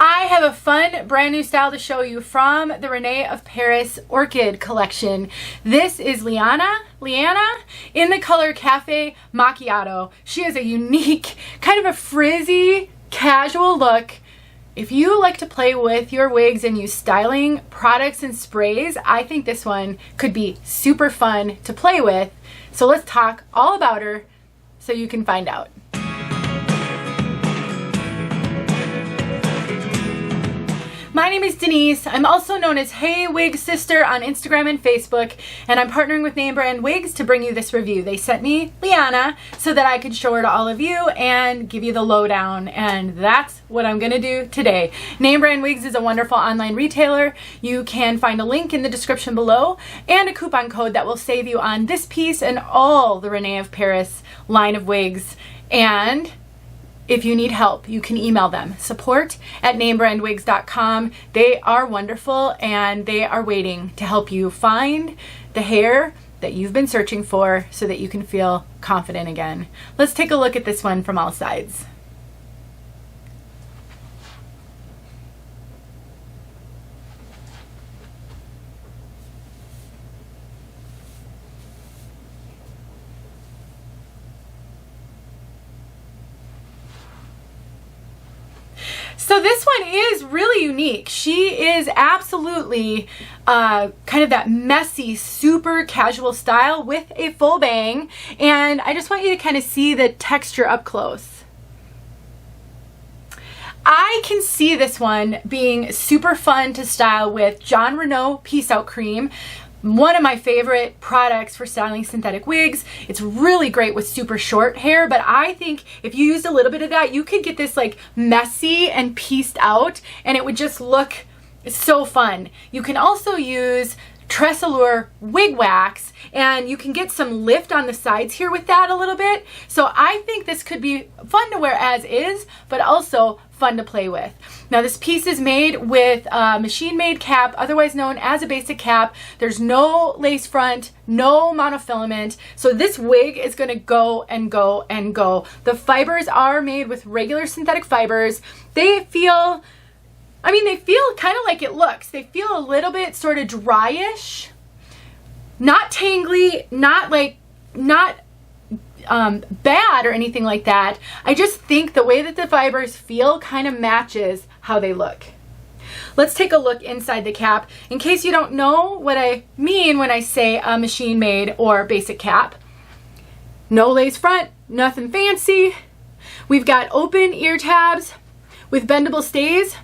I have a fun brand new style to show you from the Rene of Paris Orchid collection. This is Liana in the color Caffe Macchiato. She has a unique, kind of a frizzy, casual look. If you like to play with your wigs and use styling products and sprays, I think this one could be super fun to play with. So let's talk all about her so you can find out. My name is Denise. I'm also known as Hey Wig Sister on Instagram and Facebook, and I'm partnering with Name Brand Wigs to bring you this review. They sent me Liana so that I could show her to all of you and give you the lowdown, and that's what I'm gonna do today. Name Brand Wigs is a wonderful online retailer. You can find a link in the description below and a coupon code that will save you on this piece and all the Rene of Paris line of wigs. And if you need help, you can email them, support@namebrandwigs.com. They are wonderful and they are waiting to help you find the hair that you've been searching for so that you can feel confident again. Let's take a look at this one from all sides. So this one is really unique. She is absolutely kind of that messy, super casual style with a full bang. And I just want you to kind of see the texture up close. I can see this one being super fun to style with Renau Peace Out Cream. One of my favorite products for styling synthetic wigs. It's really great with super short hair, but I think if you used a little bit of that, you could get this like messy and pieced out, and it would just look so fun. You can also use TressAllure Wig Wax, and you can get some lift on the sides here with that a little bit. So I think this could be fun to wear as is, but also fun to play with. Now this piece is made with a machine-made cap, otherwise known as a basic cap. There's no lace front, no monofilament. So this wig is gonna go and go and go. The fibers are made with regular synthetic fibers. They feel kind of like it looks. They feel a little bit sort of dryish, not tangly, not bad or anything like that. I just think the way that the fibers feel kind of matches how they look. Let's take a look inside the cap in case you don't know what I mean when I say a machine made or basic cap. No lace front, nothing fancy. We've got open ear tabs with bendable stays.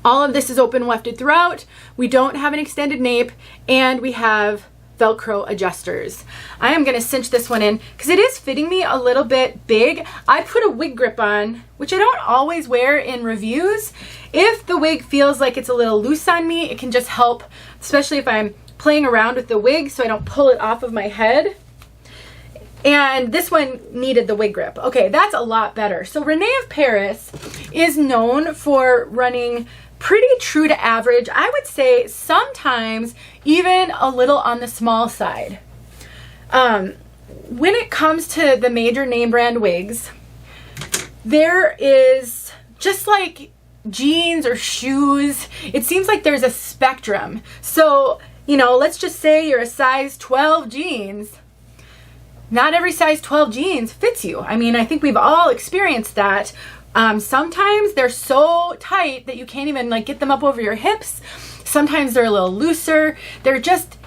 All of this is open wefted throughout. We don't have an extended nape, and we have Velcro adjusters. I am gonna cinch this one in because it is fitting me a little bit big. I put a wig grip on, which I don't always wear in reviews. If the wig feels like it's a little loose on me, it can just help, especially if I'm playing around with the wig so I don't pull it off of my head. And this one needed the wig grip. Okay, that's a lot better. So Rene of Paris is known for running pretty true to average. I would say sometimes even a little on the small side. When it comes to the major name brand wigs, there is, just like jeans or shoes, it seems like there's a spectrum. So, you know, let's just say you're a size 12 jeans. Not every size 12 jeans fits you. I mean, I think we've all experienced that. Sometimes they're so tight that you can't even like get them up over your hips. Sometimes they're a little looser. There just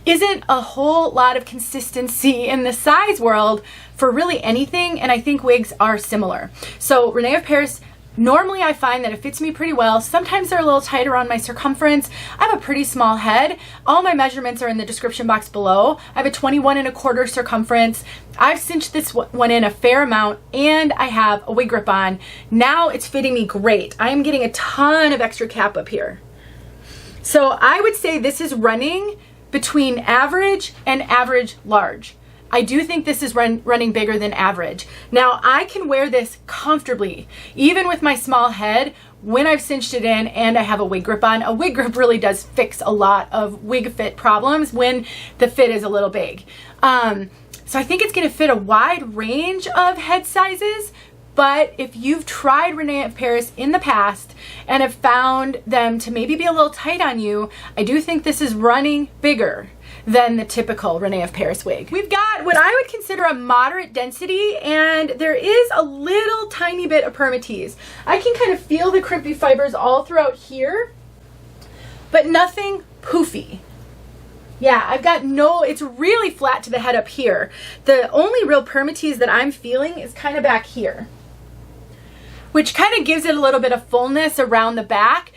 isn't a whole lot of consistency in the size world for really anything, and I think wigs are similar. So Rene of Paris, normally I find that it fits me pretty well. Sometimes they're a little tight around my circumference. I have a pretty small head. All my measurements are in the description box below. I have a 21¼ circumference. I've cinched this one in a fair amount, and I have a wig grip on. Now it's fitting me great. I am getting a ton of extra cap up here. So I would say this is running between average and average large. I do think this is running bigger than average. Now I can wear this comfortably, even with my small head, when I've cinched it in and I have a wig grip on. A wig grip really does fix a lot of wig fit problems when the fit is a little big. So I think it's gonna fit a wide range of head sizes, But if you've tried Rene of Paris in the past and have found them to maybe be a little tight on you, I do think this is running bigger than the typical Rene of Paris wig. We've got what I would consider a moderate density, and there is a little tiny bit of Permatease. I can kind of feel the crimpy fibers all throughout here, but nothing poofy. Yeah, I've got it's really flat to the head up here. The only real Permatease that I'm feeling is kind of back here, which kind of gives it a little bit of fullness around the back.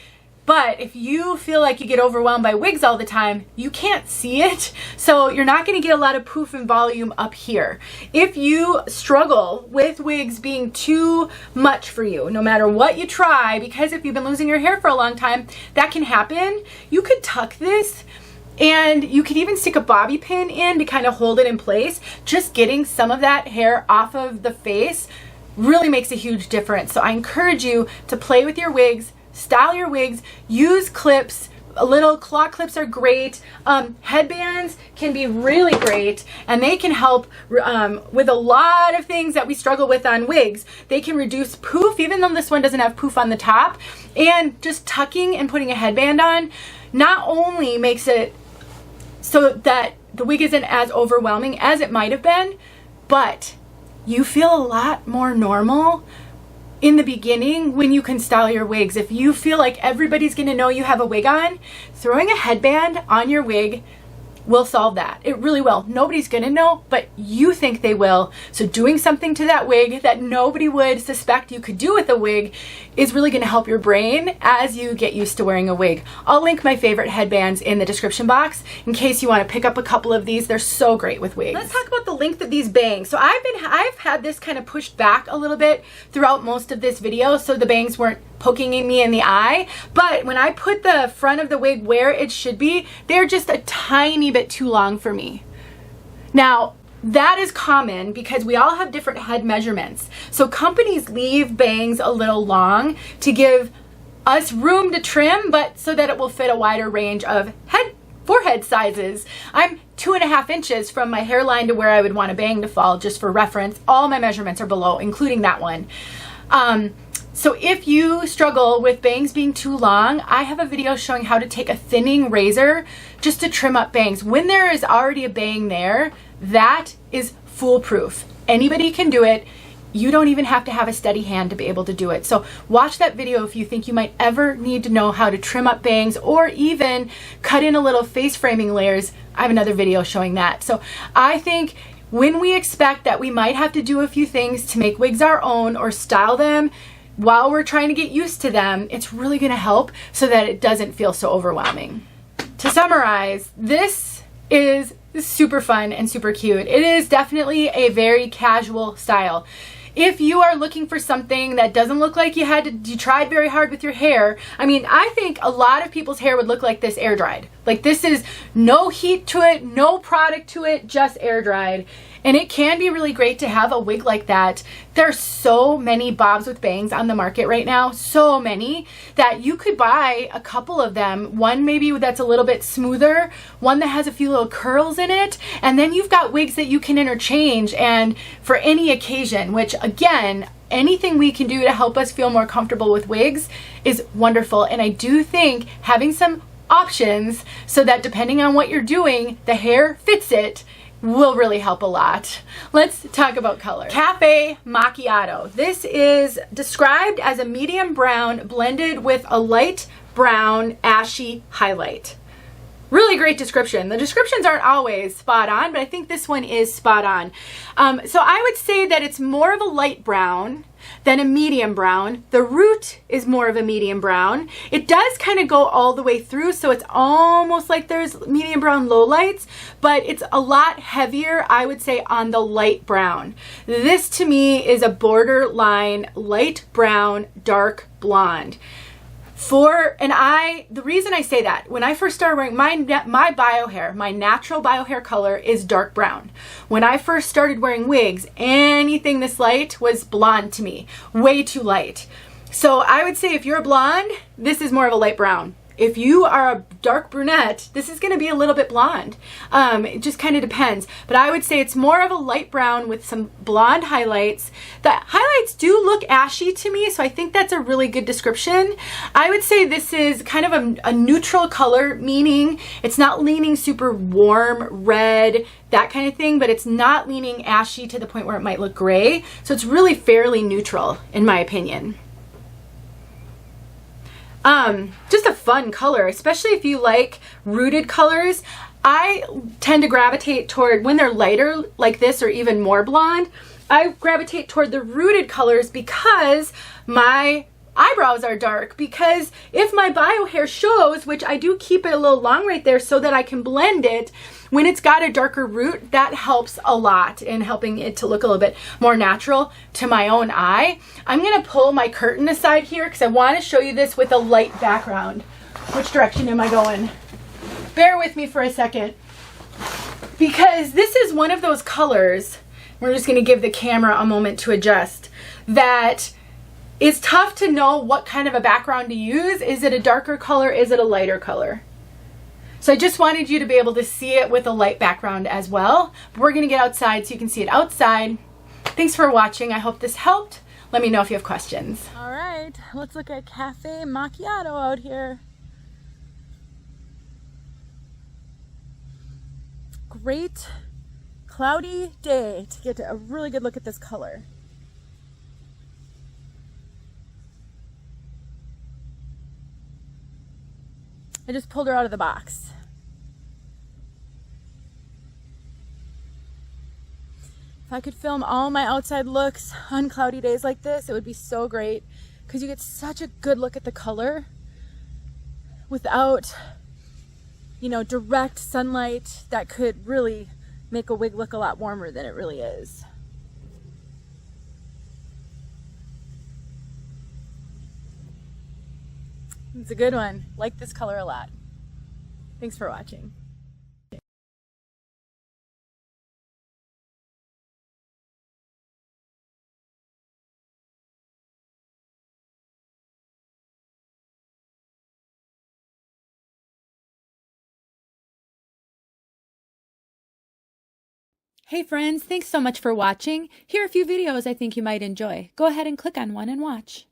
But if you feel like you get overwhelmed by wigs all the time, you can't see it. So you're not going to get a lot of poof and volume up here. If you struggle with wigs being too much for you, no matter what you try, because if you've been losing your hair for a long time, that can happen. You could tuck this, and you could even stick a bobby pin in to kind of hold it in place. Just getting some of that hair off of the face really makes a huge difference. So I encourage you to play with your wigs, style your wigs, use clips. Little claw clips are great. Headbands can be really great, and they can help with a lot of things that we struggle with on wigs. They can reduce poof, even though this one doesn't have poof on the top. And just tucking and putting a headband on not only makes it so that the wig isn't as overwhelming as it might have been, but you feel a lot more normal in the beginning when you can style your wigs. If you feel like everybody's gonna know you have a wig on, throwing a headband on your wig will solve that. It really will. Nobody's gonna know, but you think they will. So doing something to that wig that nobody would suspect you could do with a wig is really gonna help your brain as you get used to wearing a wig. I'll link my favorite headbands in the description box in case you wanna pick up a couple of these. They're so great with wigs. Let's talk about the length of these bangs. So I've had this kind of pushed back a little bit throughout most of this video, so the bangs weren't poking me in the eye, but when I put the front of the wig where it should be, they're just a tiny bit too long for me. Now, that is common because we all have different head measurements. So companies leave bangs a little long to give us room to trim, but so that it will fit a wider range of forehead sizes. I'm 2.5 inches from my hairline to where I would want a bang to fall, just for reference. All my measurements are below, including that one. So if you struggle with bangs being too long, I have a video showing how to take a thinning razor just to trim up bangs. When there is already a bang there, that is foolproof. Anybody can do it. You don't even have to have a steady hand to be able to do it. So watch that video if you think you might ever need to know how to trim up bangs or even cut in a little face framing layers. I have another video showing that. So I think when we expect that we might have to do a few things to make wigs our own or style them while we're trying to get used to them, it's really gonna help so that it doesn't feel so overwhelming. To summarize, this is super fun and super cute. It is definitely a very casual style. If you are looking for something that doesn't look like you tried very hard with your hair, I mean, I think a lot of people's hair would look like this air dried. Like, this is no heat to it, no product to it, just air dried. And it can be really great to have a wig like that. There's so many bobs with bangs on the market right now, so many, that you could buy a couple of them. One maybe that's a little bit smoother, one that has a few little curls in it, and then you've got wigs that you can interchange and for any occasion, which again, anything we can do to help us feel more comfortable with wigs is wonderful. And I do think having some options so that depending on what you're doing, the hair fits it will really help a lot. Let's talk about color. Caffe Macchiato. This is described as a medium brown blended with a light brown ashy highlight. Really great description. The descriptions aren't always spot on, but I think this one is spot on. So I would say that it's more of a light brown than a medium brown. The root is more of a medium brown. It does kind of go all the way through, so it's almost like there's medium brown lowlights, but it's a lot heavier, I would say, on the light brown. This to me is a borderline light brown, dark blonde. The reason I say that, when I first started wearing my bio hair, my natural bio hair color is dark brown. When I first started wearing wigs, anything this light was blonde to me, way too light. So I would say if you're a blonde, this is more of a light brown. If you are a dark brunette, this is going to be a little bit blonde. It just kind of depends. But I would say it's more of a light brown with some blonde highlights. The highlights do look ashy to me, so I think that's a really good description. I would say this is kind of a neutral color, meaning it's not leaning super warm, red, that kind of thing, but it's not leaning ashy to the point where it might look gray. So it's really fairly neutral, in my opinion. Just a fun color, especially if you like rooted colors. I tend to gravitate toward, when they're lighter like this or even more blonde, I gravitate toward the rooted colors because my eyebrows are dark. Because if my bio hair shows, which I do keep it a little long right there so that I can blend it, when it's got a darker root, that helps a lot in helping it to look a little bit more natural to my own eye. I'm going to pull my curtain aside here because I want to show you this with a light background. Which direction am I going? Bear with me for a second. Because this is one of those colors, we're just going to give the camera a moment to adjust, that it's tough to know what kind of a background to use. Is it a darker color? Is it a lighter color? So I just wanted you to be able to see it with a light background as well. But we're going to get outside so you can see it outside. Thanks for watching. I hope this helped. Let me know if you have questions. All right, let's look at Caffe Macchiato out here. Great cloudy day to get a really good look at this color. I just pulled her out of the box. If I could film all my outside looks on cloudy days like this, it would be so great because you get such a good look at the color without, you know, direct sunlight that could really make a wig look a lot warmer than it really is. It's a good one. Like this color a lot. Thanks for watching. Hey friends, thanks so much for watching. Here are a few videos I think you might enjoy. Go ahead and click on one and watch.